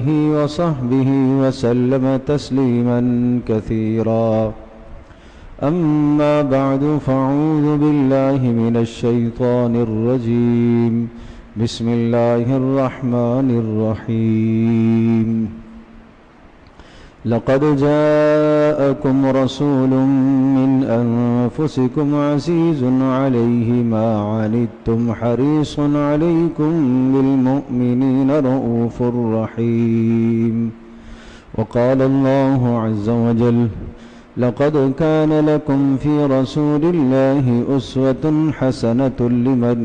آله وصحبه وسلم تسليما كثيرا. أما بعد فأعوذ بالله من الشيطان الرجيم. بسم الله الرحمن الرحيم. لقد جاءكم رسول من أنفسكم عزيز عليه ما عنتم حريص عليكم بالمؤمنين رؤوف رحيم. وقال الله عز وجل: لقد كان لكم في رسول الله أسوة حسنة لمن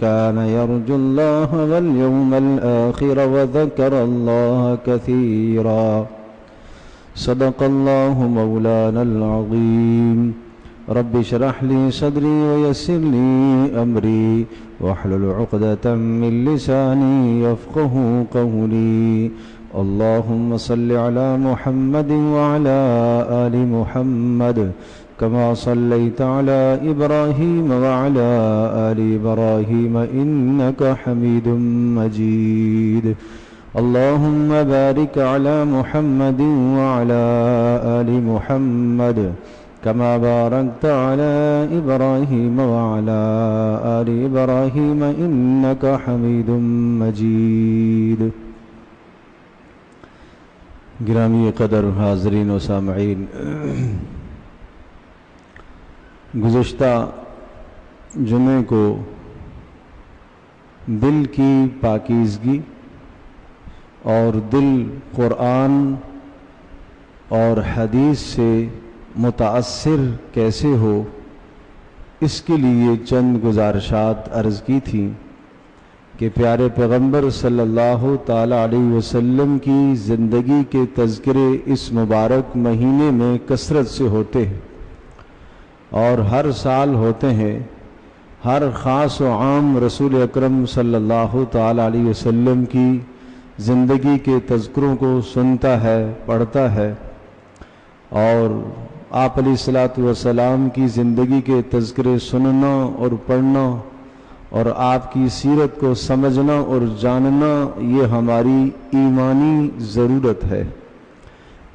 كان يرجو الله واليوم الآخر وذكر الله كثيرا. صدق الله مولانا العظيم. رب اشرح لي صدري ويسر لي أمري واحلل عقدة من لساني يفقه قولي. اللهم صل على محمد وعلى آل محمد كما صليت على إبراهيم وعلى آل إبراهيم إنك حميد مجيد. اللهم بارك على محمد وعلى آل محمد كما باركت على إبراهيم وعلى آل إبراهيم إنك حميد مجيد. گرامی قدر حاضرین و سامعین، گزشتہ جمعے کو دل کی پاکیزگی اور دل قرآن اور حدیث سے متاثر کیسے ہو، اس کے لیے چند گزارشات عرض کی تھیں کہ پیارے پیغمبر صلی اللہ تعالیٰ علیہ وسلم کی زندگی کے تذکرے اس مبارک مہینے میں کثرت سے ہوتے ہیں اور ہر سال ہوتے ہیں. ہر خاص و عام رسول اکرم صلی اللہ تعالیٰ علیہ وسلم کی زندگی کے تذکروں کو سنتا ہے، پڑھتا ہے، اور آپ علیہ الصلاۃ والسلام کی زندگی کے تذکرے سننا اور پڑھنا اور آپ کی سیرت کو سمجھنا اور جاننا یہ ہماری ایمانی ضرورت ہے.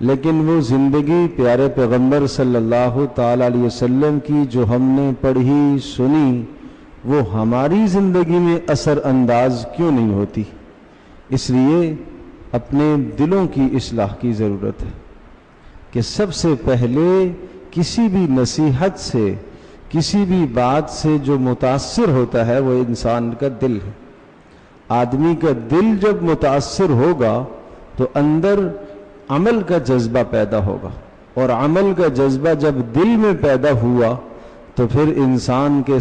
لیکن وہ زندگی پیارے پیغمبر صلی اللہ تعالیٰ علیہ وسلم کی جو ہم نے پڑھی سنی، وہ ہماری زندگی میں اثر انداز کیوں نہیں ہوتی؟ اس لیے اپنے دلوں کی اصلاح کی ضرورت ہے کہ سب سے پہلے کسی بھی نصیحت سے، کسی بھی بات سے جو متاثر ہوتا ہے وہ انسان کا دل ہے. آدمی کا دل جب متاثر ہوگا تو اندر عمل کا جذبہ پیدا ہوگا، اور عمل کا جذبہ جب دل میں پیدا ہوا تو پھر انسان کے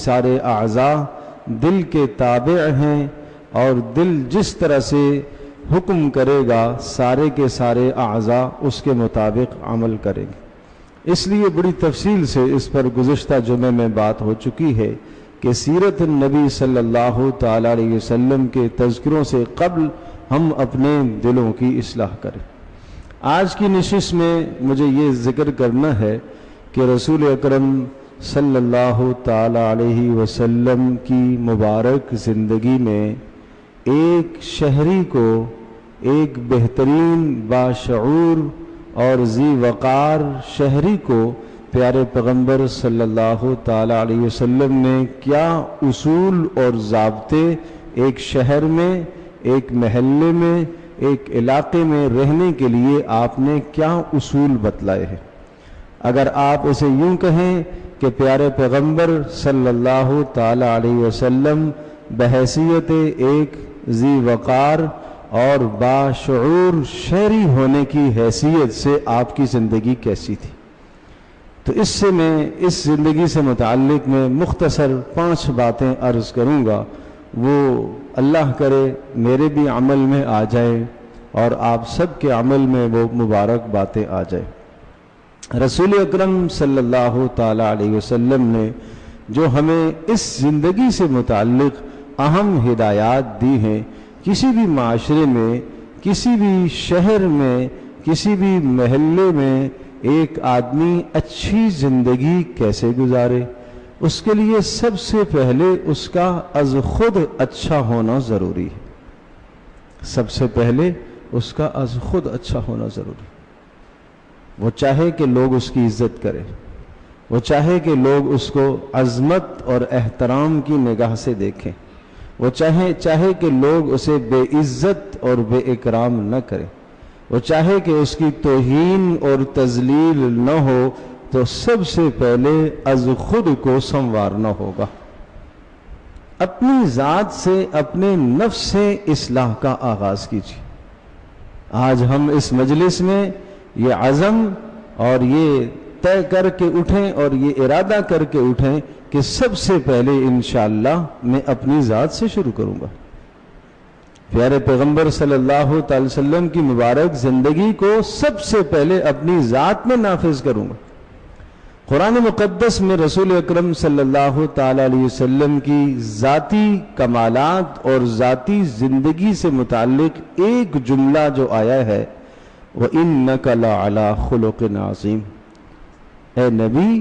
سارے اعضاء دل کے تابع ہیں، اور دل جس طرح سے حکم کرے گا سارے کے سارے اعضاء اس کے مطابق عمل کریں گے. اس لیے بڑی تفصیل سے اس پر گزشتہ جمعے میں بات ہو چکی ہے کہ سیرت النبی صلی اللہ تعالیٰ علیہ وسلم کے تذکروں سے قبل ہم اپنے دلوں کی اصلاح کریں. آج کی نشست میں مجھے یہ ذکر کرنا ہے کہ رسول اکرم صلی اللہ تعالیٰ علیہ وسلم کی مبارک زندگی میں ایک شہری کو، ایک بہترین باشعور اور ذی وقار شہری کو پیارے پیغمبر صلی اللہ تعالیٰ علیہ وسلم نے کیا اصول اور ضابطے ایک شہر میں، ایک محلے میں، ایک علاقے میں رہنے کے لیے آپ نے کیا اصول بتلائے ہیں. اگر آپ اسے یوں کہیں کہ پیارے پیغمبر صلی اللہ تعالیٰ علیہ وسلم بحیثیت ایک ذی وقار اور باشعور شہری ہونے کی حیثیت سے آپ کی زندگی کیسی تھی، تو اس سے میں اس زندگی سے متعلق میں مختصر 5 باتیں عرض کروں گا. وہ اللہ کرے میرے بھی عمل میں آ جائے اور آپ سب کے عمل میں وہ مبارک باتیں آ جائیں. رسول اکرم صلی اللہ تعالیٰ علیہ وسلم نے جو ہمیں اس زندگی سے متعلق اہم ہدایات دی ہیں، کسی بھی معاشرے میں، کسی بھی شہر میں، کسی بھی محلے میں ایک آدمی اچھی زندگی کیسے گزارے، اس کے لیے سب سے پہلے اس کا از خود اچھا ہونا ضروری ہے. سب سے پہلے اس کا از خود اچھا ہونا ضروری. وہ چاہے کہ لوگ اس کی عزت کریں، وہ چاہے کہ لوگ اس کو عظمت اور احترام کی نگاہ سے دیکھیں، وہ چاہے کہ لوگ اسے بے عزت اور بے اکرام نہ کریں، وہ چاہے کہ اس کی توہین اور تذلیل نہ ہو، تو سب سے پہلے از خود کو سنوارنا ہوگا. اپنی ذات سے، اپنے نفس سے اصلاح کا آغاز کیجیے. آج ہم اس مجلس میں یہ عزم اور یہ طے کر کے اٹھیں اور یہ ارادہ کر کے اٹھیں کہ سب سے پہلے انشاءاللہ میں اپنی ذات سے شروع کروں گا. پیارے پیغمبر صلی اللہ تعالی وسلم کی مبارک زندگی کو سب سے پہلے اپنی ذات میں نافذ کروں گا. قرآن مقدس میں رسول اکرم صلی اللہ تعالی علیہ وسلم کی ذاتی کمالات اور ذاتی زندگی سے متعلق ایک جملہ جو آیا ہے، وَإِنَّكَ لَعَلَىٰ خُلُقٍ عَظِيمٍ، اے نبی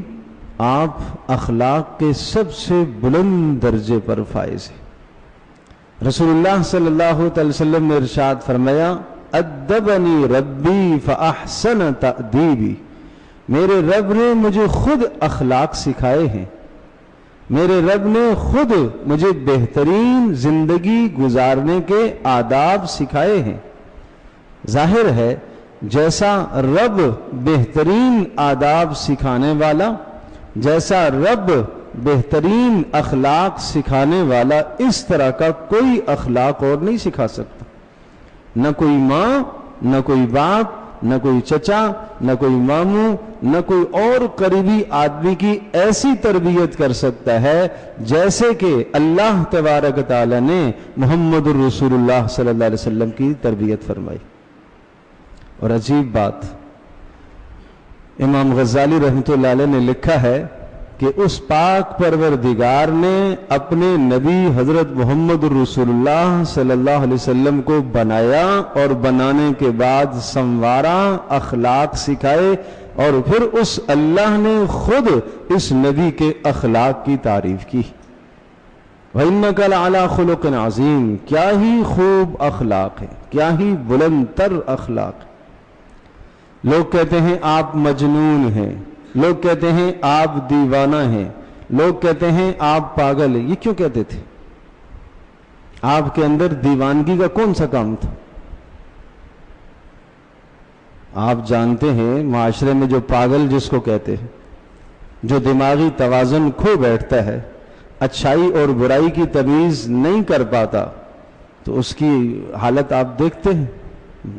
آپ اخلاق کے سب سے بلند درجے پر فائز ہیں. رسول اللہ صلی اللہ تعالی وسلم نے ارشاد فرمایا، ادبنی ربی فاحسن تأدیبی، میرے رب نے مجھے خود اخلاق سکھائے ہیں، میرے رب نے خود مجھے بہترین زندگی گزارنے کے آداب سکھائے ہیں. ظاہر ہے جیسا رب بہترین آداب سکھانے والا، جیسا رب بہترین اخلاق سکھانے والا، اس طرح کا کوئی اخلاق اور نہیں سکھا سکتا. نہ کوئی ماں، نہ کوئی باپ، نہ کوئی چچا، نہ کوئی ماموں، نہ کوئی اور قریبی آدمی کی ایسی تربیت کر سکتا ہے جیسے کہ اللہ تبارک تعالی نے محمد الرسول اللہ صلی اللہ علیہ وسلم کی تربیت فرمائی. اور عجیب بات، امام غزالی رحمۃ اللہ علیہ نے لکھا ہے کہ اس پاک پروردگار نے اپنے نبی حضرت محمد الرسول اللہ صلی اللہ علیہ وسلم کو بنایا اور بنانے کے بعد سنوارا، اخلاق سکھائے، اور پھر اس اللہ نے خود اس نبی کے اخلاق کی تعریف کی. وَإِنَّكَ لَعَلَىٰ خُلُقٍ عَظِيمٍ، کیا ہی خوب اخلاق ہے، کیا ہی بلند تر اخلاق ہے. لوگ کہتے ہیں آپ مجنون ہیں، لوگ کہتے ہیں آپ دیوانہ ہیں، لوگ کہتے ہیں آپ پاگل ہیں. یہ کیوں کہتے تھے؟ آپ کے اندر دیوانگی کا کون سا کام تھا؟ آپ جانتے ہیں معاشرے میں جو پاگل جس کو کہتے ہیں، جو دماغی توازن کھو بیٹھتا ہے، اچھائی اور برائی کی تمیز نہیں کر پاتا، تو اس کی حالت آپ دیکھتے ہیں.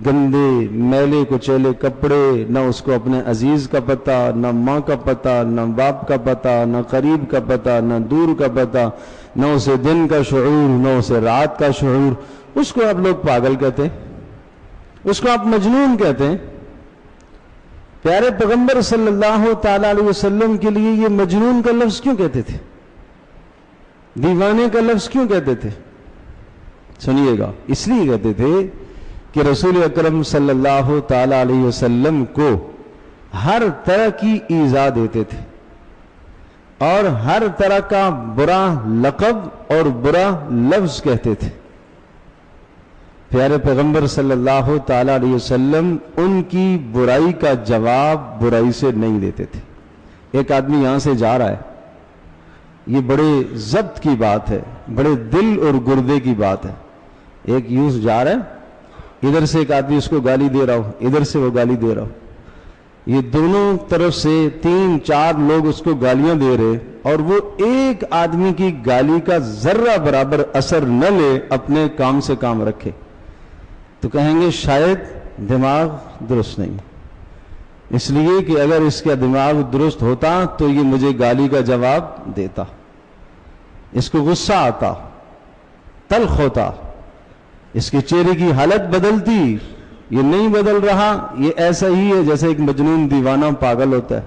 گندے میلے کچیلے کپڑے، نہ اس کو اپنے عزیز کا پتہ، نہ ماں کا پتہ، نہ باپ کا پتہ، نہ قریب کا پتہ، نہ دور کا پتہ، نہ اسے دن کا شعور، نہ اسے رات کا شعور. اس کو آپ لوگ پاگل کہتے ہیں، اس کو آپ مجنون کہتے ہیں. پیارے پیغمبر صلی اللہ تعالی علیہ وسلم کے لیے یہ مجنون کا لفظ کیوں کہتے تھے؟ دیوانے کا لفظ کیوں کہتے تھے؟ سنیے گا، اس لیے کہتے تھے کہ رسول اکرم صلی اللہ تعالی علیہ وسلم کو ہر طرح کی ایذا دیتے تھے اور ہر طرح کا برا لقب اور برا لفظ کہتے تھے. پیارے پیغمبر صلی اللہ تعالی علیہ وسلم ان کی برائی کا جواب برائی سے نہیں دیتے تھے. ایک آدمی یہاں سے جا رہا ہے، یہ بڑے ضبط کی بات ہے، بڑے دل اور گردے کی بات ہے. ایک یوز جا رہا ہے، ادھر سے ایک آدمی اس کو گالی دے رہا ہو، ادھر سے وہ گالی دے رہا ہو، یہ دونوں طرف سے 3-4 لوگ اس کو گالیاں دے رہے، اور وہ ایک آدمی کی گالی کا ذرہ برابر اثر نہ لے، اپنے کام سے کام رکھے، تو کہیں گے شاید دماغ درست نہیں. اس لیے کہ اگر اس کا دماغ درست ہوتا تو یہ مجھے گالی کا جواب دیتا، اس کو غصہ آتا، تلخ ہوتا، اس کے چہرے کی حالت بدلتی. یہ نہیں بدل رہا، یہ ایسا ہی ہے جیسے ایک مجنون دیوانہ پاگل ہوتا ہے.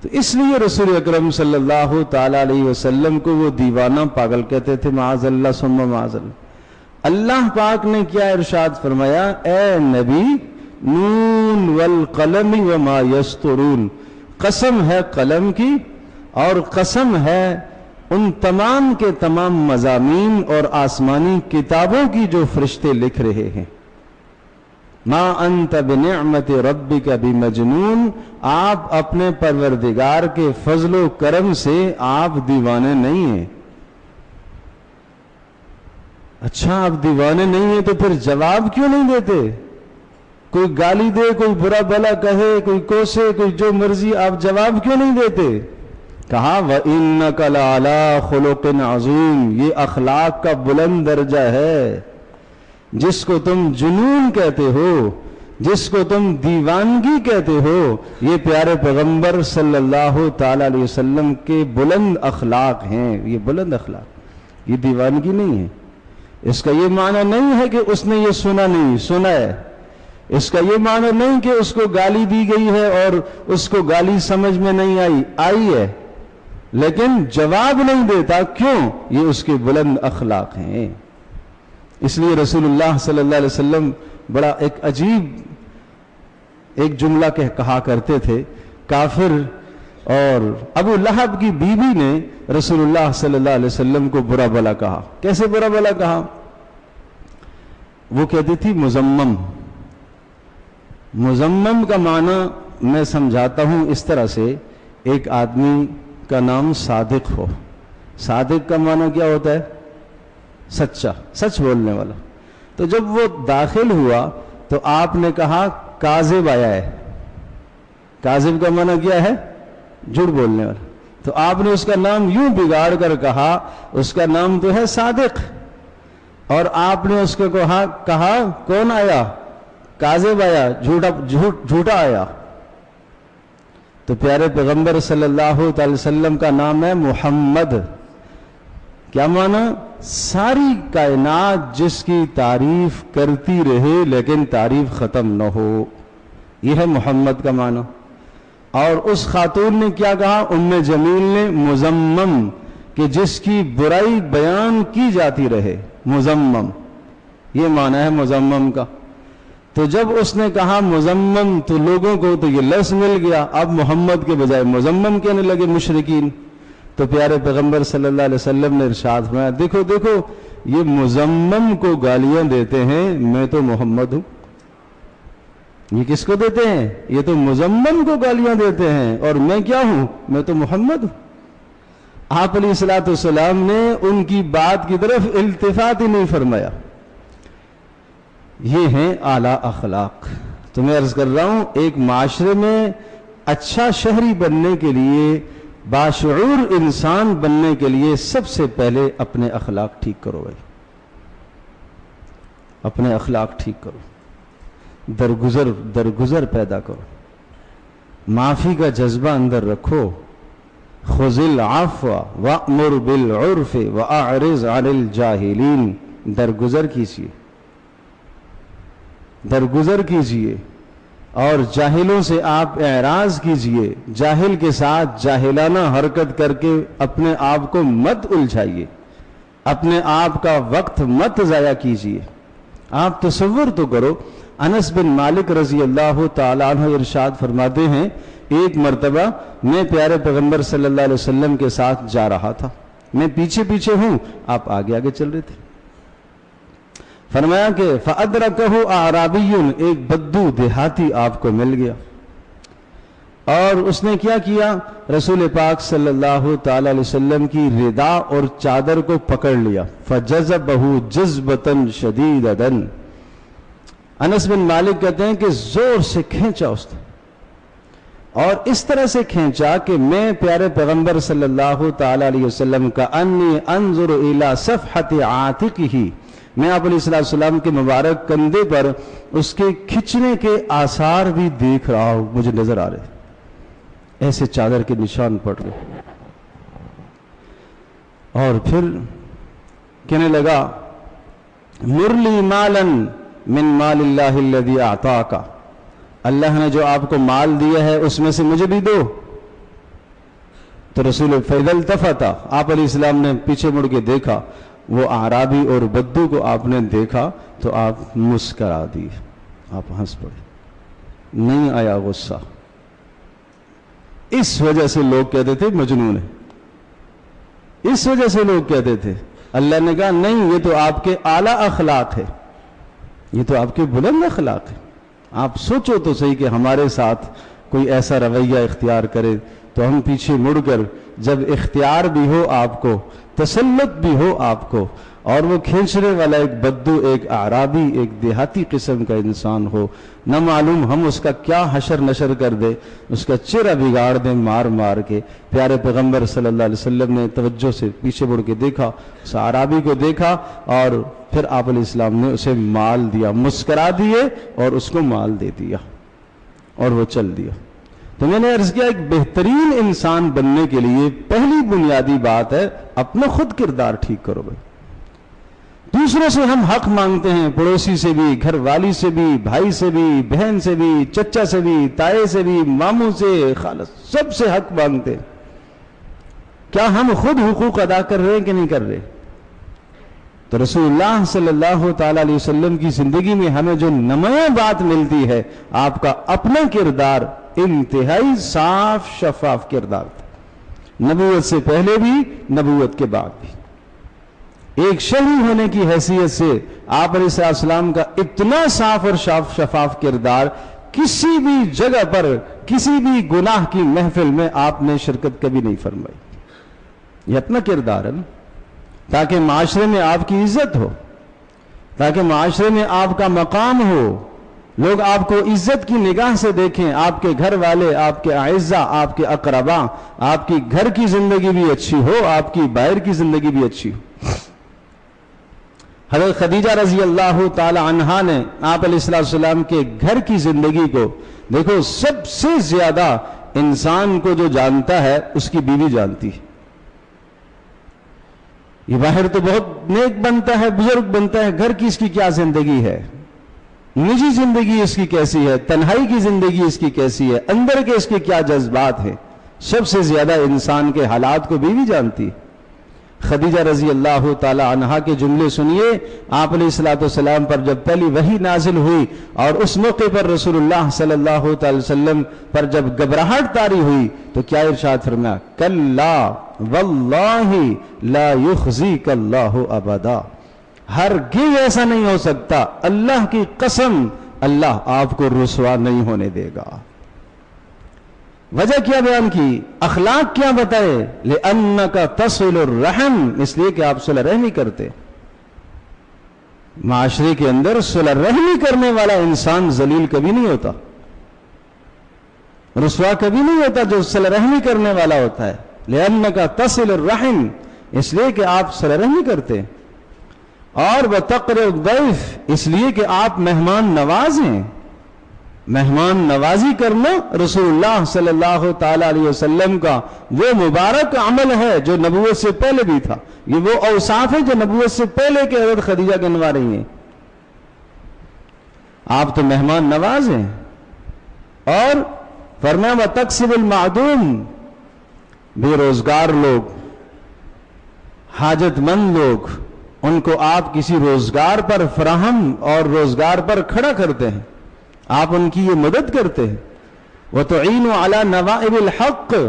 تو اس لیے رسول اکرم صلی اللہ تعالی علیہ وسلم کو وہ دیوانہ پاگل کہتے تھے. معاذ اللہ ثم معاذ اللہ. اللہ پاک نے کیا ارشاد فرمایا؟ اے نبی، نون والقلم وما یسطرون، قسم ہے قلم کی اور قسم ہے ان تمام کے تمام مضامین اور آسمانی کتابوں کی جو فرشتے لکھ رہے ہیں. ما انت بنعمت ربک بمجنون، آپ اپنے پروردگار کے فضل و کرم سے آپ دیوانے نہیں ہیں۔ اچھا آپ دیوانے نہیں ہیں تو پھر جواب کیوں نہیں دیتے؟ کوئی گالی دے، کوئی برا بھلا کہے، کوئی کوسے، کوئی جو مرضی، آپ جواب کیوں نہیں دیتے؟ کہا وَإِنَّكَ لَعَلَىٰ خُلُقٍ عَظِيمٍ، یہ اخلاق کا بلند درجہ ہے۔ جس کو تم جنون کہتے ہو، جس کو تم دیوانگی کہتے ہو، یہ پیارے پیغمبر صلی اللہ تعالی علیہ وسلم کے بلند اخلاق ہیں۔ یہ بلند اخلاق، یہ دیوانگی نہیں ہے۔ اس کا یہ معنی نہیں ہے کہ اس نے یہ سنا نہیں، سنا ہے۔ اس کا یہ معنی نہیں کہ اس کو گالی دی گئی ہے اور اس کو گالی سمجھ میں نہیں آئی ہے، لیکن جواب نہیں دیتا۔ کیوں؟ یہ اس کے بلند اخلاق ہیں۔ اس لیے رسول اللہ صلی اللہ علیہ وسلم بڑا ایک عجیب ایک جملہ کہا کرتے تھے۔ کافر اور ابو لہب کی بیوی نے رسول اللہ صلی اللہ علیہ وسلم کو برا بھلا کہا۔ کیسے برا بھلا کہا؟ وہ کہتی تھی مذمم۔ مذمم کا معنی میں سمجھاتا ہوں اس طرح سے، ایک آدمی کا نام صادق ہو۔ صادق کا معنی کیا ہوتا ہے؟ سچا، سچ بولنے والا۔ تو جب وہ داخل ہوا تو آپ نے کہا کاذب آیا ہے۔ کاذب کا معنی کیا ہے؟ جھوٹ بولنے والا۔ تو آپ نے اس کا نام یوں بگاڑ کر کہا، اس کا نام تو ہے صادق، اور آپ نے اس کو کہا کون آیا؟ کاذب آیا، جھوٹا آیا۔ تو پیارے پیغمبر صلی اللہ تعالی وسلم کا نام ہے محمد۔ کیا معنی؟ ساری کائنات جس کی تعریف کرتی رہے لیکن تعریف ختم نہ ہو، یہ ہے محمد کا معنی۔ اور اس خاتون نے کیا کہا؟ ام جمیل نے مذمم، کہ جس کی برائی بیان کی جاتی رہے، مذمم، یہ معنی ہے مذمم کا۔ تو جب اس نے کہا مذمم تو لوگوں کو تو یہ لفظ مل گیا، اب محمد کے بجائے مذمم کہنے لگے مشرکین۔ تو پیارے پیغمبر صلی اللہ علیہ وسلم نے ارشاد فرمایا دیکھو دیکھو، یہ مذمم کو گالیاں دیتے ہیں، میں تو محمد ہوں۔ یہ کس کو دیتے ہیں؟ یہ تو مذمم کو گالیاں دیتے ہیں، اور میں کیا ہوں؟ میں تو محمد ہوں۔ آپ علیہ الصلوۃ والسلام نے ان کی بات کی طرف التفات ہی نہیں فرمایا۔ یہ ہیں اعلیٰ اخلاق۔ تو میں عرض کر رہا ہوں، ایک معاشرے میں اچھا شہری بننے کے لیے، باشعور انسان بننے کے لیے سب سے پہلے اپنے اخلاق ٹھیک کرو بھائی، اپنے اخلاق ٹھیک کرو، درگزر پیدا کرو، معافی کا جذبہ اندر رکھو۔ خذ العفو وأمر بالعرف وأعرض عن الجاہلین، درگزر کیجئے اور جاہلوں سے آپ اعراض کیجئے۔ جاہل کے ساتھ جاہلانہ حرکت کر کے اپنے آپ کو مت الجھائیے، اپنے آپ کا وقت مت ضائع کیجئے۔ آپ تصور تو کرو، انس بن مالک رضی اللہ تعالیٰ عنہ ارشاد فرماتے ہیں، ایک مرتبہ میں پیارے پیغمبر صلی اللہ علیہ وسلم کے ساتھ جا رہا تھا، میں پیچھے پیچھے ہوں، آپ آگے آگے چل رہے تھے۔ فرمایا کہ فَأَدْرَكَهُ أَعْرَابِيٌّ، ایک بدو دیہاتی آپ کو مل گیا، اور اس نے کیا کیا؟ رسول پاک صلی اللہ تعالی علیہ وسلم کی ردا اور چادر کو پکڑ لیا، فَجَذَبَهُ جَذْبَةً شَدِيدَةً۔ انس بن مالک کہتے ہیں کہ زور سے کھینچا اس نے، اور اس طرح سے کھینچا کہ میں پیارے پیغمبر صلی اللہ تعالی علیہ وسلم کا انی انظر الی صفحۃ عاتقہ، میں آپ علیہ السلام کے مبارک کندھے پر اس کے کھچنے کے آثار بھی دیکھ رہا ہوں، مجھے نظر آ رہے، ایسے چادر کے نشان پڑ گئے۔ اور پھر کہنے لگا مرلی مالا من مال اللہ الذی اعطاک، اللہ نے جو آپ کو مال دیا ہے اس میں سے مجھے بھی دو۔ تو رسول فَإِذَا الْتَفَتَ، آپ علیہ السلام نے پیچھے مڑ کے دیکھا، وہ اعرابی اور بدو کو آپ نے دیکھا تو آپ مسکرا دی، آپ ہنس پڑے، نہیں آیا غصہ۔ اس وجہ سے لوگ کہتے تھے مجنون ہے، اس وجہ سے لوگ کہتے تھے۔ اللہ نے کہا نہیں، یہ تو آپ کے اعلیٰ اخلاق ہے، یہ تو آپ کے بلند اخلاق ہے۔ آپ سوچو تو صحیح کہ ہمارے ساتھ کوئی ایسا رویہ اختیار کرے تو ہم پیچھے مڑ کر، جب اختیار بھی ہو آپ کو، تسلط بھی ہو آپ کو، اور وہ کھینچنے والا ایک بدو، ایک اعرابی، ایک دیہاتی قسم کا انسان ہو، نہ معلوم ہم اس کا کیا حشر نشر کر دے، اس کا چہرہ بگاڑ دیں مار مار کے۔ پیارے پیغمبر صلی اللہ علیہ وسلم نے توجہ سے پیچھے مڑ کے دیکھا، اس اعرابی کو دیکھا، اور پھر آپ علیہ السلام نے اسے مال دیا، مسکرا دیے اور اس کو مال دے دیا اور وہ چل دیا۔ تو میں نے عرض کیا، ایک بہترین انسان بننے کے لیے پہلی بنیادی بات ہے اپنا خود کردار ٹھیک کرو بھائی۔ دوسروں سے ہم حق مانگتے ہیں، پڑوسی سے بھی، گھر والی سے بھی، بھائی سے بھی، بہن سے بھی، چچا سے بھی، تائے سے بھی، ماموں سے، خالہ، سب سے حق مانگتے ہیں۔ کیا ہم خود حقوق ادا کر رہے ہیں کہ نہیں کر رہے؟ تو رسول اللہ صلی اللہ تعالی علیہ وسلم کی زندگی میں ہمیں جو نمایاں بات ملتی ہے، آپ کا اپنا کردار انتہائی صاف شفاف کردار تھا، نبوت سے پہلے بھی، نبوت کے بعد بھی۔ ایک شہری ہونے کی حیثیت سے آپ علیہ السلام کا اتنا صاف اور شفاف کردار، کسی بھی جگہ پر کسی بھی گناہ کی محفل میں آپ نے شرکت کبھی نہیں فرمائی۔ یہ اپنا کردار ہے نا، تاکہ معاشرے میں آپ کی عزت ہو، تاکہ معاشرے میں آپ کا مقام ہو، لوگ آپ کو عزت کی نگاہ سے دیکھیں، آپ کے گھر والے، آپ کے اعزاء، آپ کے اقرباء، آپ کی گھر کی زندگی بھی اچھی ہو، آپ کی باہر کی زندگی بھی اچھی ہو۔ حضرت خدیجہ رضی اللہ تعالی عنہا نے آپ علیہ السلام کے گھر کی زندگی کو دیکھو، سب سے زیادہ انسان کو جو جانتا ہے اس کی بیوی جانتی ہے۔ یہ باہر تو بہت نیک بنتا ہے، بزرگ بنتا ہے، گھر کی اس کی کیا زندگی ہے، نجی زندگی اس کی کیسی ہے، تنہائی کی زندگی اس کی کیسی ہے، اندر کے اس کے کیا جذبات ہیں، سب سے زیادہ انسان کے حالات کو بیوی جانتی ہے۔ خدیجہ رضی اللہ تعالی عنہا کے جملے سنیے، آپ علیہ السلام پر جب پہلی وحی نازل ہوئی اور اس موقع پر رسول اللہ صلی اللہ تعالی وسلم پر جب گھبراہٹ طاری ہوئی تو کیا ارشاد فرمایا؟ کلا واللہ لا یخزیک اللہ ابدا، ہرگز ایسا نہیں ہو سکتا، اللہ کی قسم اللہ آپ کو رسوا نہیں ہونے دے گا۔ وجہ کیا بیان کی؟ اخلاق کیا بتائے؟ لِأَنَّكَ تَصِلُ الرَّحْمِ، اس لیے کہ آپ صلح رحمی کرتے۔ معاشرے کے اندر صلح رحمی کرنے والا انسان ذلیل کبھی نہیں ہوتا، رسوا کبھی نہیں ہوتا، جو صلح رحمی کرنے والا ہوتا ہے۔ لِأَنَّكَ تَصِلُ الرَّحْمِ، اس لیے کہ آپ صلح رحمی کرتے، اور وَتَقْرِئُ الضَّيْفِ، اس لیے کہ آپ مہمان نواز ہیں۔ مہمان نوازی کرنا رسول اللہ صلی اللہ تعالی علیہ وسلم کا وہ مبارک عمل ہے جو نبوت سے پہلے بھی تھا۔ یہ وہ اوصاف ہے جو نبوت سے پہلے کے حضرت خدیجہ گنوا رہی ہیں۔ آپ تو مہمان نواز ہیں، اور فرمایا وَتَكْسِبُ الْمَعْدُومِ، بے روزگار لوگ، حاجت مند لوگ، ان کو آپ کسی روزگار پر فراہم اور روزگار پر کھڑا کرتے ہیں، آپ ان کی یہ مدد کرتے ہیں۔ وَتُعِينُ عَلَى نَوَائِبِ الْحَقِّ،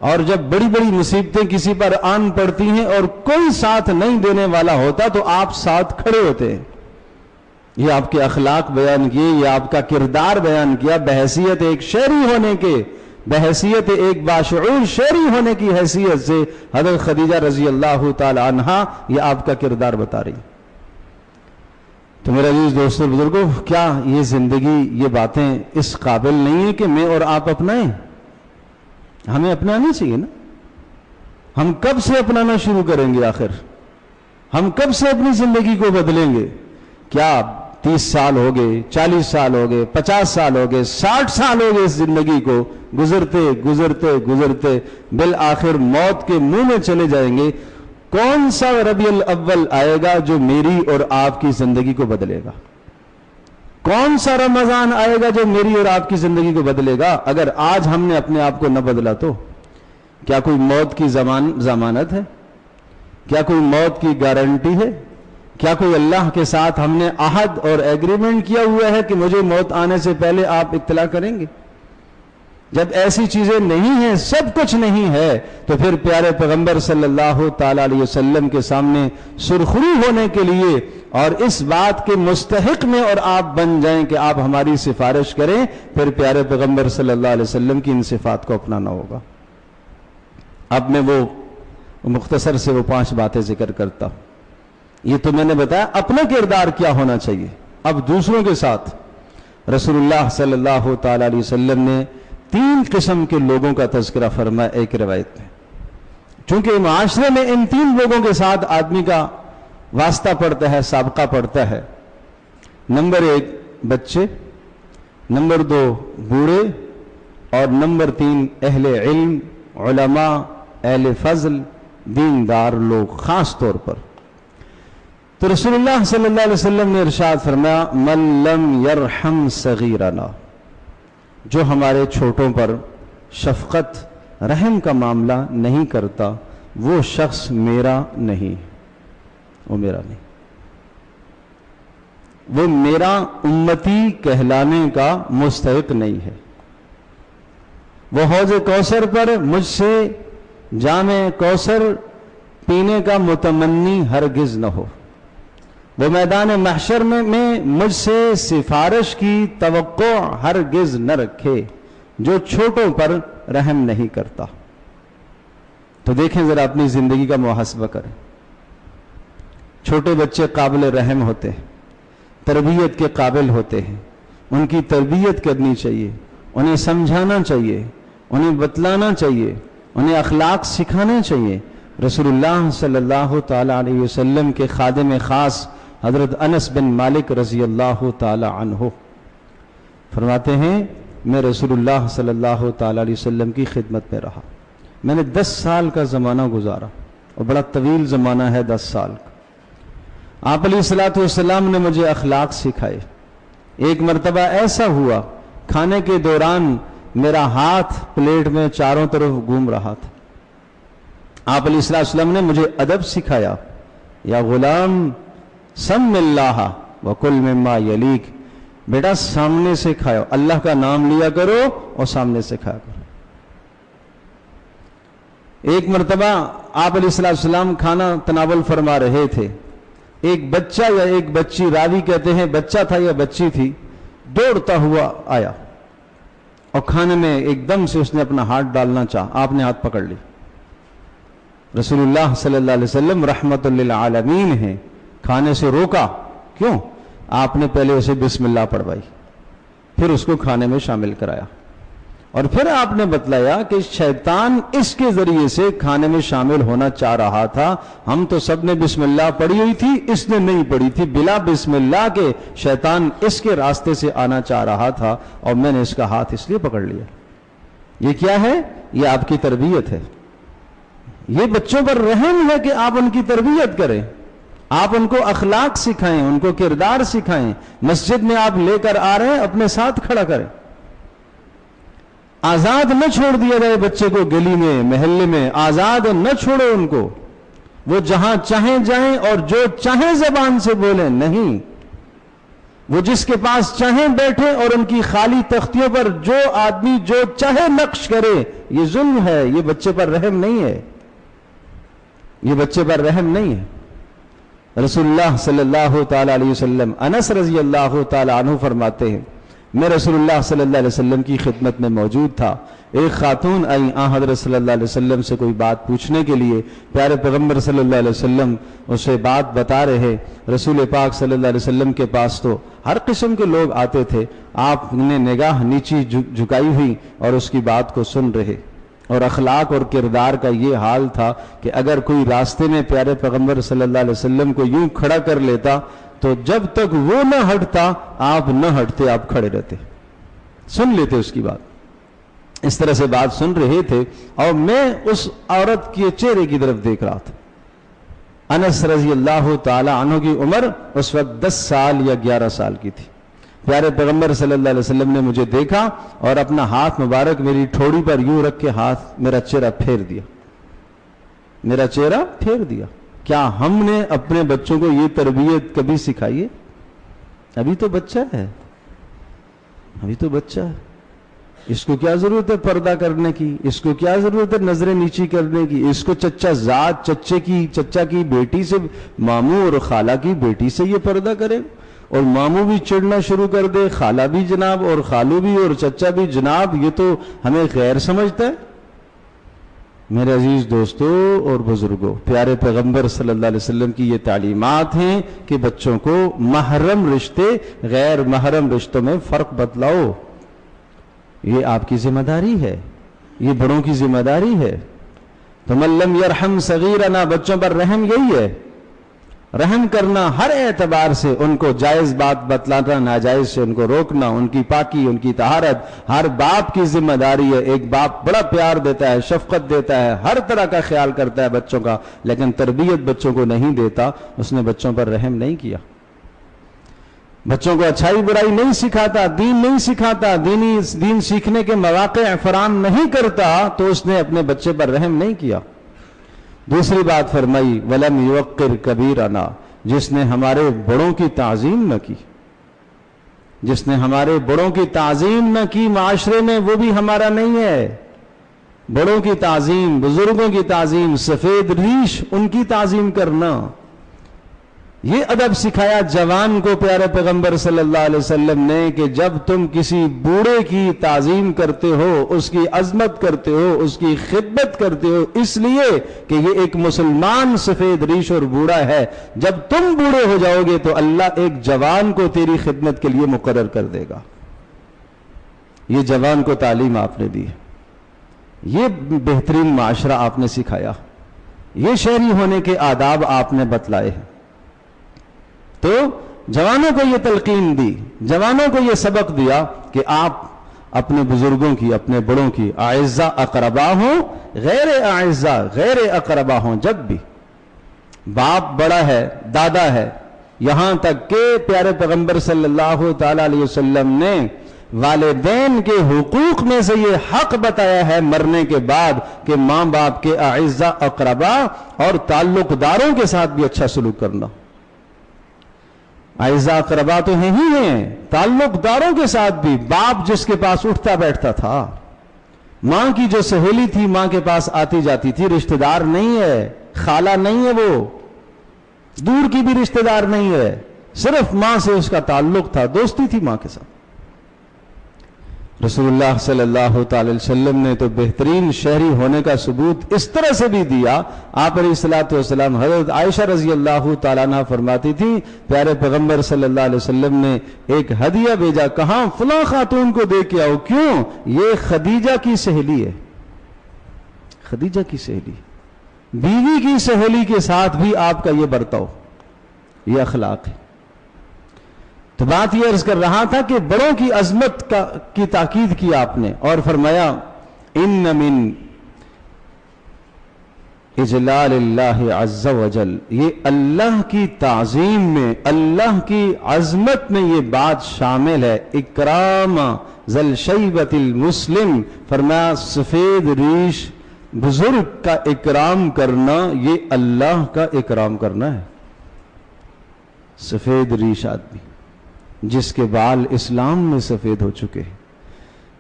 اور جب بڑی بڑی مصیبتیں کسی پر آن پڑتی ہیں اور کوئی ساتھ نہیں دینے والا ہوتا تو آپ ساتھ کھڑے ہوتے ہیں۔ یہ آپ کے اخلاق بیان کیے، یہ آپ کا کردار بیان کیا، بحیثیت ایک شہری ہونے کے، بحیثیت ایک باشعور شہری ہونے کی حیثیت سے حضرت خدیجہ رضی اللہ تعالی عنہا یہ آپ کا کردار بتا رہی۔ تو میرے عزیز دوستو بزرگوں، کیا یہ زندگی، یہ باتیں اس قابل نہیں ہے کہ میں اور آپ اپنائیں؟ ہمیں اپنانی چاہیے نا۔ ہم کب سے اپنانا شروع کریں گے آخر؟ ہم کب سے اپنی زندگی کو بدلیں گے؟ کیا 30 سال ہو گئے، 40 سال ہو گئے، 50 سال ہو گئے، 60 سال ہو گئے اس زندگی کو گزرتے گزرتے گزرتے بالآخر موت کے منہ میں چلے جائیں گے۔ کون سا ربیع الاول آئے گا جو میری اور آپ کی زندگی کو بدلے گا؟ کون سا رمضان آئے گا جو میری اور آپ کی زندگی کو بدلے گا؟ اگر آج ہم نے اپنے آپ کو نہ بدلا تو کیا کوئی موت کی ضمانت ہے؟ کیا کوئی موت کی گارنٹی ہے؟ کیا کوئی اللہ کے ساتھ ہم نے عہد اور ایگریمنٹ کیا ہوا ہے کہ مجھے موت آنے سے پہلے آپ اطلاع کریں گے؟ جب ایسی چیزیں نہیں ہیں، سب کچھ نہیں ہے، تو پھر پیارے پیغمبر صلی اللہ تعالی علیہ وسلم کے سامنے سرخرو ہونے کے لیے اور اس بات کے مستحق میں اور آپ بن جائیں کہ آپ ہماری سفارش کریں، پھر پیارے پیغمبر صلی اللہ علیہ وسلم کی ان صفات کو اپنانا ہوگا۔ اب میں وہ مختصر سے وہ 5 باتیں ذکر کرتا ہوں۔ یہ تو میں نے بتایا اپنا کردار کیا ہونا چاہیے۔ اب دوسروں کے ساتھ رسول اللہ صلی اللہ تعالی علیہ وسلم نے 3 قسم کے لوگوں کا تذکرہ فرمایا ایک روایت میں، چونکہ معاشرے میں ان 3 لوگوں کے ساتھ آدمی کا واسطہ پڑتا ہے، سابقہ پڑتا ہے۔ نمبر 1 بچے، نمبر 2 بوڑھے، اور نمبر 3 اہل علم، علماء، اہل فضل، دیندار لوگ خاص طور پر۔ تو رسول اللہ صلی اللہ علیہ وسلم نے ارشاد فرمایا من لم یرحم صغیرنا، جو ہمارے چھوٹوں پر شفقت رحم کا معاملہ نہیں کرتا وہ شخص میرا نہیں، وہ میرا نہیں، وہ میرا امتی کہلانے کا مستحق نہیں ہے۔ وہ حوض کوثر پر مجھ سے جام کوثر پینے کا متمنی ہرگز نہ ہو، وہ میدان محشر میں مجھ سے سفارش کی توقع ہرگز نہ رکھے جو چھوٹوں پر رحم نہیں کرتا۔ تو دیکھیں ذرا اپنی زندگی کا محاسبہ کریں۔ چھوٹے بچے قابل رحم ہوتے ہیں، تربیت کے قابل ہوتے ہیں، ان کی تربیت کرنی چاہیے، انہیں سمجھانا چاہیے، انہیں بتلانا چاہیے، انہیں اخلاق سکھانے چاہیے۔ رسول اللہ صلی اللہ تعالی علیہ وسلم کے خادم خاص حضرت انس بن مالک رضی اللہ تعالی عنہ فرماتے ہیں میں رسول اللہ صلی اللہ تعالی علیہ وسلم کی خدمت میں رہا، میں نے 10 سال کا زمانہ گزارا، اور بڑا طویل زمانہ ہے 10 سال کا۔ آپ علیہ الصلوۃ والسلام نے مجھے اخلاق سکھائے۔ ایک مرتبہ ایسا ہوا کھانے کے دوران میرا ہاتھ پلیٹ میں چاروں طرف گھوم رہا تھا، آپ علیہ السلام نے مجھے ادب سکھایا، یا غلام سم اللہ وکل مما یلیک، بیٹا سامنے سے کھاؤ، اللہ کا نام لیا کرو اور سامنے سے کھایا کرو۔ ایک مرتبہ آپ علیہ السلام کھانا تناول فرما رہے تھے، ایک بچہ یا ایک بچی، راوی کہتے ہیں بچہ تھا یا بچی تھی، دوڑتا ہوا آیا اور کھانے میں ایک دم سے اس نے اپنا ہاتھ ڈالنا چاہا، آپ نے ہاتھ پکڑ لی۔ رسول اللہ صلی اللہ علیہ وسلم رحمت للعالمین ہیں، کھانے سے روکا، کیوں؟ آپ نے پہلے اسے بسم اللہ پڑھوائی، پھر اس کو کھانے میں شامل کرایا، اور پھر آپ نے بتلایا کہ شیطان اس کے ذریعے سے کھانے میں شامل ہونا چاہ رہا تھا۔ ہم تو سب نے بسم اللہ پڑھی ہوئی تھی، اس نے نہیں پڑھی تھی، بلا بسم اللہ کے شیطان اس کے راستے سے آنا چاہ رہا تھا، اور میں نے اس کا ہاتھ اس لیے پکڑ لیا۔ یہ کیا ہے؟ یہ آپ کی تربیت ہے۔ یہ بچوں پر رحم ہے کہ آپ ان کی تربیت کریں، آپ ان کو اخلاق سکھائیں، ان کو کردار سکھائیں۔ مسجد میں آپ لے کر آ رہے ہیں، اپنے ساتھ کھڑا کریں، آزاد نہ چھوڑ دیا جائے بچے کو، گلی میں محلے میں آزاد نہ چھوڑو ان کو، وہ جہاں چاہیں جائیں اور جو چاہیں زبان سے بولیں، نہیں، وہ جس کے پاس چاہیں بیٹھے اور ان کی خالی تختیوں پر جو آدمی جو چاہے نقش کرے، یہ ظلم ہے، یہ بچے پر رحم نہیں ہے، یہ بچے پر رحم نہیں ہے۔ رسول اللہ صلی اللہ تعالی علیہ وسلم، انس رضی اللہ تعالی عنہ فرماتے ہیں میں رسول اللہ صلی اللہ علیہ وسلم کی خدمت میں موجود تھا، ایک خاتون آئی آن حضرت صلی اللہ علیہ وسلم سے کوئی بات پوچھنے کے لیے، پیارے پیغمبر صلی اللہ علیہ وسلم اسے بات بتا رہے۔ رسول پاک صلی اللہ علیہ وسلم کے پاس تو ہر قسم کے لوگ آتے تھے، آپ نے نگاہ نیچی جھکائی ہوئی اور اس کی بات کو سن رہے، اور اخلاق اور کردار کا یہ حال تھا کہ اگر کوئی راستے میں پیارے پیغمبر صلی اللہ علیہ وسلم کو یوں کھڑا کر لیتا تو جب تک وہ نہ ہٹتا آپ نہ ہٹتے، آپ کھڑے رہتے، سن لیتے اس کی بات۔ اس طرح سے بات سن رہے تھے اور میں اس عورت کے چہرے کی طرف دیکھ رہا تھا۔ انس رضی اللہ تعالی عنہ کی عمر اس وقت 10 سال یا 11 سال کی تھی۔ پیارے پیغمبر صلی اللہ علیہ وسلم نے مجھے دیکھا اور اپنا ہاتھ مبارک میری ٹھوڑی پر یوں رکھ کے ہاتھ میرا چہرہ پھیر دیا، میرا چہرہ پھیر دیا۔ کیا ہم نے اپنے بچوں کو یہ تربیت کبھی سکھائی ہے؟ ابھی تو بچہ ہے، ابھی تو بچہ ہے، اس کو کیا ضرورت ہے پردہ کرنے کی، اس کو کیا ضرورت ہے نظریں نیچی کرنے کی، اس کو چچا ذات چچا کی بیٹی سے، ماموں اور خالہ کی بیٹی سے یہ پردہ کرے، اور ماموں بھی چڑھنا شروع کر دے، خالہ بھی جناب اور خالو بھی اور چچا بھی جناب، یہ تو ہمیں غیر سمجھتا ہے۔ میرے عزیز دوستو اور بزرگوں، پیارے پیغمبر صلی اللہ علیہ وسلم کی یہ تعلیمات ہیں کہ بچوں کو محرم رشتے غیر محرم رشتوں میں فرق بتلاؤ، یہ آپ کی ذمہ داری ہے، یہ بڑوں کی ذمہ داری ہے۔ تو من لم یرحم صغیرنا، بچوں پر رحم یہی ہے، رحم کرنا ہر اعتبار سے، ان کو جائز بات بتلانا، ناجائز سے ان کو روکنا، ان کی پاکی، ان کی طہارت ہر باپ کی ذمہ داری ہے۔ ایک باپ بڑا پیار دیتا ہے، شفقت دیتا ہے، ہر طرح کا خیال کرتا ہے بچوں کا، لیکن تربیت بچوں کو نہیں دیتا، اس نے بچوں پر رحم نہیں کیا، بچوں کو اچھائی برائی نہیں سکھاتا، دین نہیں سکھاتا، دین سیکھنے کے مواقع فراہم نہیں کرتا، تو اس نے اپنے بچے پر رحم نہیں کیا۔ دوسری بات فرمائی وَلَمْ يُوَقِّرْ كَبِيرَنَا، جس نے ہمارے بڑوں کی تعظیم نہ کی، جس نے ہمارے بڑوں کی تعظیم نہ کی معاشرے میں، وہ بھی ہمارا نہیں ہے۔ بڑوں کی تعظیم، بزرگوں کی تعظیم، سفید ریش ان کی تعظیم کرنا، یہ ادب سکھایا جوان کو پیارے پیغمبر صلی اللہ علیہ وسلم نے کہ جب تم کسی بوڑھے کی تعظیم کرتے ہو، اس کی عظمت کرتے ہو، اس کی خدمت کرتے ہو، اس لیے کہ یہ ایک مسلمان سفید ریش اور بوڑھا ہے، جب تم بوڑھے ہو جاؤ گے تو اللہ ایک جوان کو تیری خدمت کے لیے مقرر کر دے گا۔ یہ جوان کو تعلیم آپ نے دی ہے، یہ بہترین معاشرہ آپ نے سکھایا، یہ شہری ہونے کے آداب آپ نے بتلائے ہیں۔ تو جوانوں کو یہ تلقین دی، جوانوں کو یہ سبق دیا کہ آپ اپنے بزرگوں کی، اپنے بڑوں کی اعزاء اقربا ہوں، غیر اعزاء غیر اقربا ہوں، جب بھی باپ بڑا ہے، دادا ہے، یہاں تک کہ پیارے پیغمبر صلی اللہ تعالی علیہ وسلم نے والدین کے حقوق میں سے یہ حق بتایا ہے مرنے کے بعد کہ ماں باپ کے اعزاء اقربا اور تعلق داروں کے ساتھ بھی اچھا سلوک کرنا۔ اعزاء اقربا تو ہیں ہی ہیں، تعلق داروں کے ساتھ بھی، باپ جس کے پاس اٹھتا بیٹھتا تھا، ماں کی جو سہیلی تھی ماں کے پاس آتی جاتی تھی، رشتہ دار نہیں ہے، خالہ نہیں ہے، وہ دور کی بھی رشتہ دار نہیں ہے، صرف ماں سے اس کا تعلق تھا، دوستی تھی ماں کے ساتھ۔ رسول اللہ صلی اللہ تعالی وسلم نے تو بہترین شہری ہونے کا ثبوت اس طرح سے بھی دیا۔ آپ علیہ الصلوۃ والسلام، حضرت عائشہ رضی اللہ تعالیٰ عنہ فرماتی تھی پیارے پیغمبر صلی اللہ علیہ وسلم نے ایک ہدیہ بھیجا، کہاں فلاں خاتون کو دے کے آؤ، کیوں؟ یہ خدیجہ کی سہیلی ہے، خدیجہ کی سہیلی، بیوی کی سہیلی کے ساتھ بھی آپ کا یہ برتاؤ، یہ اخلاق ہے۔ تو بات یہ عرض کر رہا تھا کہ بڑوں کی عظمت کی تاکید کی آپ نے، اور فرمایا ان من اجلال اللہ عز وجل، یہ اللہ کی تعظیم میں، اللہ کی عظمت میں یہ بات شامل ہے، اکرام ذل شیبۃ المسلم، فرمایا سفید ریش بزرگ کا اکرام کرنا یہ اللہ کا اکرام کرنا ہے۔ سفید ریش آدمی جس کے بال اسلام میں سفید ہو چکے ہیں،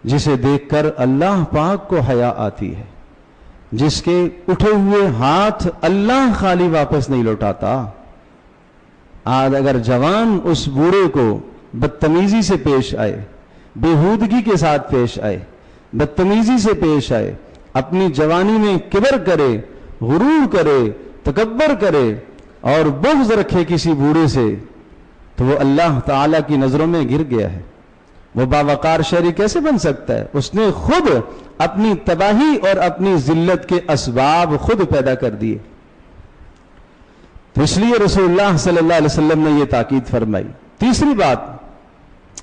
جسے دیکھ کر اللہ پاک کو حیا آتی ہے، جس کے اٹھے ہوئے ہاتھ اللہ خالی واپس نہیں لوٹاتا۔ آج اگر جوان اس بوڑھے کو بدتمیزی سے پیش آئے، بےہودگی کے ساتھ پیش آئے، بدتمیزی سے پیش آئے، اپنی جوانی میں کبر کرے، غرور کرے، تکبر کرے اور بغض رکھے کسی بوڑھے سے، تو وہ اللہ تعالیٰ کی نظروں میں گر گیا ہے۔ وہ باوقار شہری کیسے بن سکتا ہے؟ اس نے خود اپنی تباہی اور اپنی ذلت کے اسباب خود پیدا کر دیے۔ تو اس لیے رسول اللہ صلی اللہ علیہ وسلم نے یہ تاکید فرمائی۔ تیسری بات،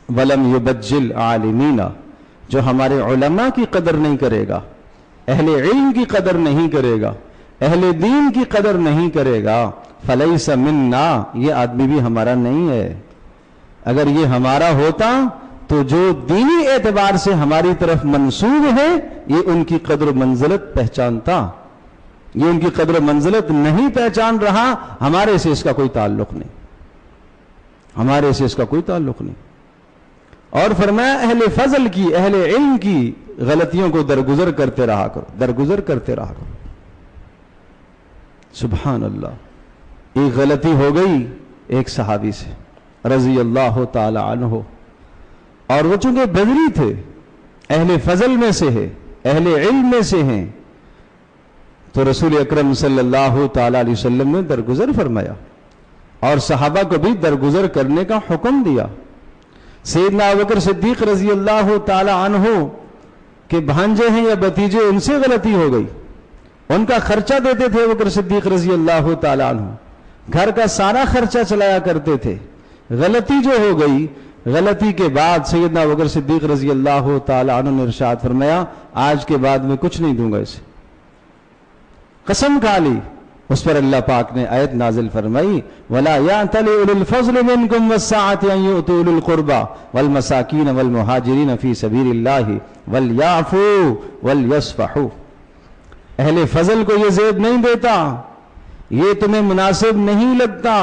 وَلَمْ يُبَجِّلْ عَالِمِينَ، جو ہمارے علماء کی قدر نہیں کرے گا، اہل علم کی قدر نہیں کرے گا، اہل دین کی قدر نہیں کرے گا، فَلَيْسَ مِنَّا، یہ آدمی بھی ہمارا نہیں ہے۔ اگر یہ ہمارا ہوتا تو جو دینی اعتبار سے ہماری طرف منسوب ہے یہ ان کی قدر و منزلت پہچانتا، یہ ان کی قدر و منزلت نہیں پہچان رہا، ہمارے سے اس کا کوئی تعلق نہیں، ہمارے سے اس کا کوئی تعلق نہیں۔ اور فرمایا اہل فضل کی، اہل علم کی غلطیوں کو درگزر کرتے رہا کرو، درگزر کرتے رہا کرو۔ سبحان اللہ، ایک غلطی ہو گئی ایک صحابی سے رضی اللہ تعالی عنہ، اور وہ چونکہ بدری تھے، اہل فضل میں سے ہے، اہل علم میں سے ہیں، تو رسول اکرم صلی اللہ تعالی علیہ وسلم نے درگزر فرمایا اور صحابہ کو بھی درگزر کرنے کا حکم دیا۔ سیدنا ابوبکر صدیق رضی اللہ تعالی عنہ کے بھانجے ہیں یا بھتیجے، ان سے غلطی ہو گئی، ان کا خرچہ دیتے تھے ابوبکر صدیق رضی اللہ تعالی عنہ، گھر کا سارا خرچہ چلایا کرتے تھے، غلطی جو ہو گئی، غلطی کے بعد سیدنا ابوبکر صدیق رضی اللہ تعالی عنہ نے ارشاد فرمایا آج کے بعد میں کچھ نہیں دوں گا اسے، قسم کھا لی۔ اس پر اللہ پاک نے آیت نازل فرمائی وَلَا يَعْتَلِ أُولُو الْفَضْلِ مِنْكُمْ وَالسَّعَةِ أَنْ يُؤْتُوا أُولِي الْقُرْبَى وَالْمَسَاكِينَ وَالْمُهَاجِرِينَ فِي سَبِيلِ اللَّهِ وَلْيَعْفُوا وَلْيَصْفَحُوا۔ اہل فضل کو یہ زید نہیں دیتا، یہ تمہیں مناسب نہیں لگتا،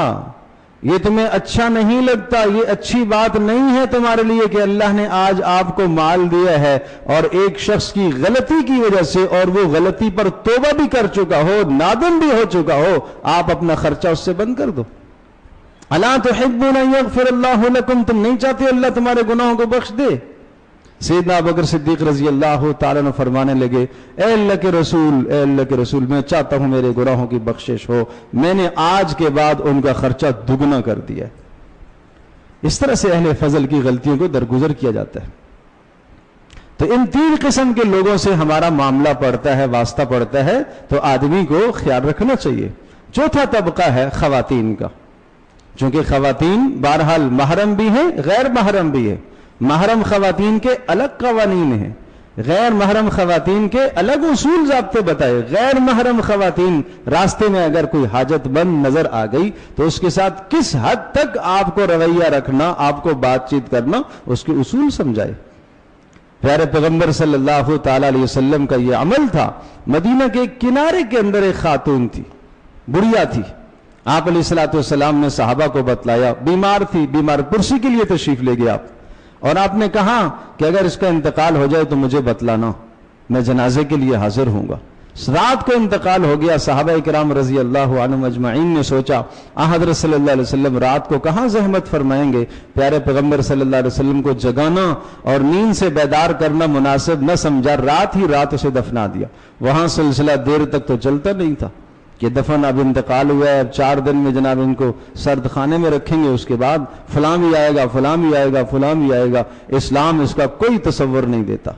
یہ تمہیں اچھا نہیں لگتا، یہ اچھی بات نہیں ہے تمہارے لیے کہ اللہ نے آج آپ کو مال دیا ہے اور ایک شخص کی غلطی کی وجہ سے، اور وہ غلطی پر توبہ بھی کر چکا ہو، نادم بھی ہو چکا ہو، آپ اپنا خرچہ اس سے بند کر دو۔ الا تحبون ان یغفر اللہ لکم، تم نہیں چاہتے اللہ تمہارے گناہوں کو بخش دے؟ سیدنا ابوبکر صدیق رضی اللہ تعالیٰ عنہ فرمانے لگے اے اللہ کے رسول، اے اللہ کے رسول، میں چاہتا ہوں میرے گناہوں کی بخشش ہو، میں نے آج کے بعد ان کا خرچہ دگنا کر دیا۔ اس طرح سے اہل فضل کی غلطیوں کو درگزر کیا جاتا ہے۔ تو ان تین قسم کے لوگوں سے ہمارا معاملہ پڑتا ہے، واسطہ پڑتا ہے، تو آدمی کو خیال رکھنا چاہیے۔ چوتھا طبقہ ہے خواتین کا، چونکہ خواتین بہرحال محرم بھی ہیں، غیر محرم بھی ہے۔ محرم خواتین کے الگ قوانین ہیں، غیر محرم خواتین کے الگ اصول ضابطے بتائے۔ غیر محرم خواتین راستے میں اگر کوئی حاجت مند نظر آ گئی تو اس کے ساتھ کس حد تک آپ کو رویہ رکھنا، آپ کو بات چیت کرنا، اس کے اصول سمجھائے۔ پیارے پیغمبر صلی اللہ تعالی علیہ وسلم کا یہ عمل تھا۔ مدینہ کے کنارے کے اندر ایک خاتون تھی، بڑھیا تھی، آپ علیہ الصلوۃ والسلام نے صحابہ کو بتلایا، بیمار تھی، بیمار پرسی کے لیے تشریف لے گئے آپ، اور آپ نے کہا کہ اگر اس کا انتقال ہو جائے تو مجھے بتلانا، میں جنازے کے لیے حاضر ہوں گا۔ رات کو انتقال ہو گیا، صحابہ کرام رضی اللہ عنہم اجمعین نے سوچا حضرت صلی اللہ علیہ وسلم رات کو کہاں زحمت فرمائیں گے، پیارے پیغمبر صلی اللہ علیہ وسلم کو جگانا اور نیند سے بیدار کرنا مناسب نہ سمجھا، رات ہی رات اسے دفنا دیا۔ وہاں سلسلہ دیر تک تو چلتا نہیں تھا کہ دفن، اب انتقال ہوا ہے، اب 4 دن میں جناب ان کو سرد خانے میں رکھیں گے، اس کے بعد فلاں بھی آئے گا، فلاں بھی آئے گا، فلاں بھی آئے گا۔ اسلام اس کا کوئی تصور نہیں دیتا۔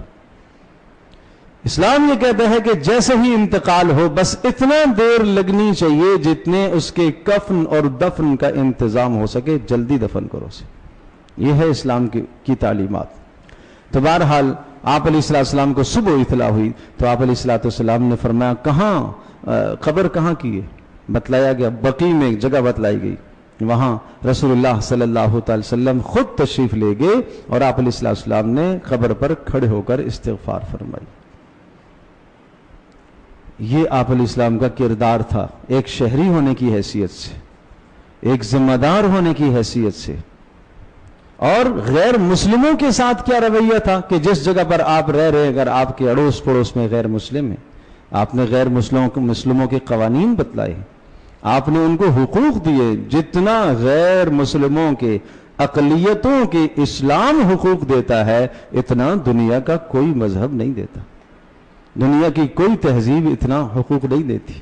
اسلام یہ کہتا ہے کہ جیسے ہی انتقال ہو بس اتنا دیر لگنی چاہیے جتنے اس کے کفن اور دفن کا انتظام ہو سکے، جلدی دفن کرو اسے۔ یہ ہے اسلام کی تعلیمات۔ تو بہرحال آپ علیہ السلام کو صبح اطلاع ہوئی تو آپ علیہ السلام نے فرمایا کہاں قبر کہاں کی ہے؟ بتلایا گیا بقیع میں ایک جگہ بتلائی گئی، وہاں رسول اللہ صلی اللہ تعالی وسلم خود تشریف لے گئے اور آپ علیہ السلام نے قبر پر کھڑے ہو کر استغفار فرمائی۔ یہ آپ علیہ السلام کا کردار تھا، ایک شہری ہونے کی حیثیت سے، ایک ذمہ دار ہونے کی حیثیت سے۔ اور غیر مسلموں کے ساتھ کیا رویہ تھا کہ جس جگہ پر آپ رہ رہے، اگر آپ کے اڑوس پڑوس میں غیر مسلم ہیں، آپ نے غیر مسلموں کے قوانین بتلائے، آپ نے ان کو حقوق دیے جتنا غیر مسلموں کے، اقلیتوں کے اسلام حقوق دیتا ہے، اتنا دنیا کا کوئی مذہب نہیں دیتا، دنیا کی کوئی تہذیب اتنا حقوق نہیں دیتی۔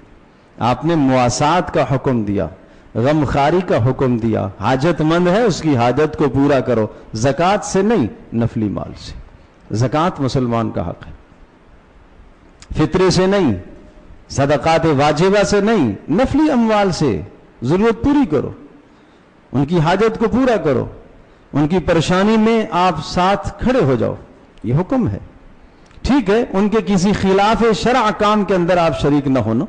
آپ نے مواسات کا حکم دیا، غمخواری کا حکم دیا، حاجت مند ہے اس کی حاجت کو پورا کرو، زکوٰۃ سے نہیں، نفلی مال سے۔ زکوٰۃ مسلمان کا حق ہے، فطرے سے نہیں، صدقات واجبہ سے نہیں، نفلی اموال سے ضرورت پوری کرو، ان کی حاجت کو پورا کرو، ان کی پریشانی میں آپ ساتھ کھڑے ہو جاؤ، یہ حکم ہے۔ ٹھیک ہے ان کے کسی خلاف شرع کام کے اندر آپ شریک نہ ہونا،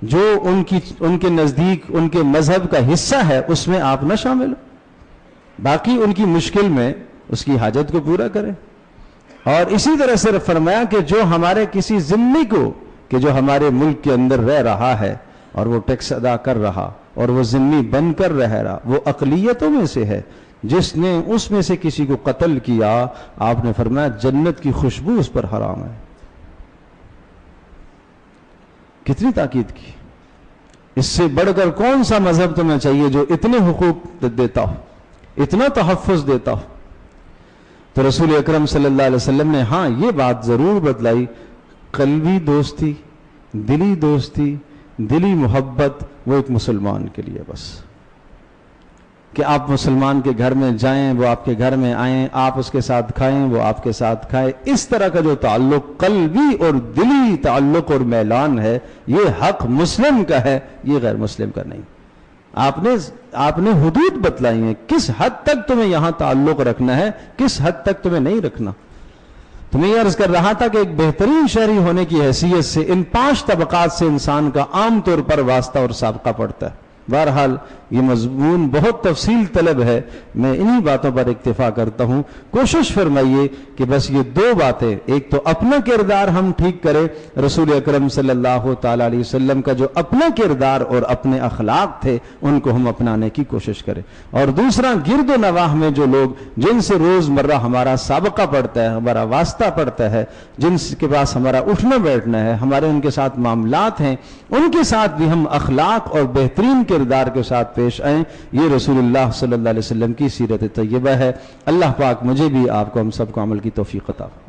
جو ان کے نزدیک ان کے مذہب کا حصہ ہے اس میں آپ نہ شامل ہو، باقی ان کی مشکل میں اس کی حاجت کو پورا کریں۔ اور اسی طرح سے فرمایا کہ جو ہمارے کسی ذمہ کو، کہ جو ہمارے ملک کے اندر رہ رہا ہے اور وہ ٹیکس ادا کر رہا اور وہ ذمہ بن کر رہ رہا، وہ اقلیتوں میں سے ہے، جس نے اس میں سے کسی کو قتل کیا آپ نے فرمایا جنت کی خوشبو اس پر حرام ہے۔ کتنی تاکید کی، اس سے بڑھ کر کون سا مذہب تمہیں چاہیے جو اتنے حقوق دیتا ہو، اتنا تحفظ دیتا ہو؟ تو رسول اکرم صلی اللہ علیہ وسلم نے ہاں یہ بات ضرور بتلائی، قلبی دوستی، دلی دوستی، دلی محبت وہ ایک مسلمان کے لیے بس، کہ آپ مسلمان کے گھر میں جائیں، وہ آپ کے گھر میں آئیں، آپ اس کے ساتھ کھائیں، وہ آپ کے ساتھ کھائیں، اس طرح کا جو تعلق قلبی اور دلی تعلق اور میلان ہے یہ حق مسلم کا ہے، یہ غیر مسلم کا نہیں۔ آپ نے حدود بتلائی ہیں، کس حد تک تمہیں یہاں تعلق رکھنا ہے، کس حد تک تمہیں نہیں رکھنا۔ تو میں یہ عرض کر رہا تھا کہ ایک بہترین شہری ہونے کی حیثیت سے ان 5 طبقات سے انسان کا عام طور پر واسطہ اور سابقہ پڑتا ہے۔ بہرحال یہ مضمون بہت تفصیل طلب ہے، میں انہی باتوں پر اکتفا کرتا ہوں۔ کوشش فرمائیے کہ بس یہ 2 باتیں، ایک تو اپنا کردار ہم ٹھیک کریں، رسول اکرم صلی اللہ تعالی علیہ وسلم کا جو اپنا کردار اور اپنے اخلاق تھے ان کو ہم اپنانے کی کوشش کریں، اور دوسرا گرد و نواح میں جو لوگ جن سے روز مرہ ہمارا سابقہ پڑتا ہے، ہمارا واسطہ پڑتا ہے، جن کے پاس ہمارا اٹھنا بیٹھنا ہے، ہمارے ان کے ساتھ معاملات ہیں، ان کے ساتھ بھی ہم اخلاق اور بہترین کردار کے ساتھ پیش آئیں۔ یہ رسول اللہ صلی اللہ علیہ وسلم کی سیرت طیبہ ہے۔ اللہ پاک مجھے بھی، آپ کو، ہم سب کو عمل کی توفیق عطا فرمائے۔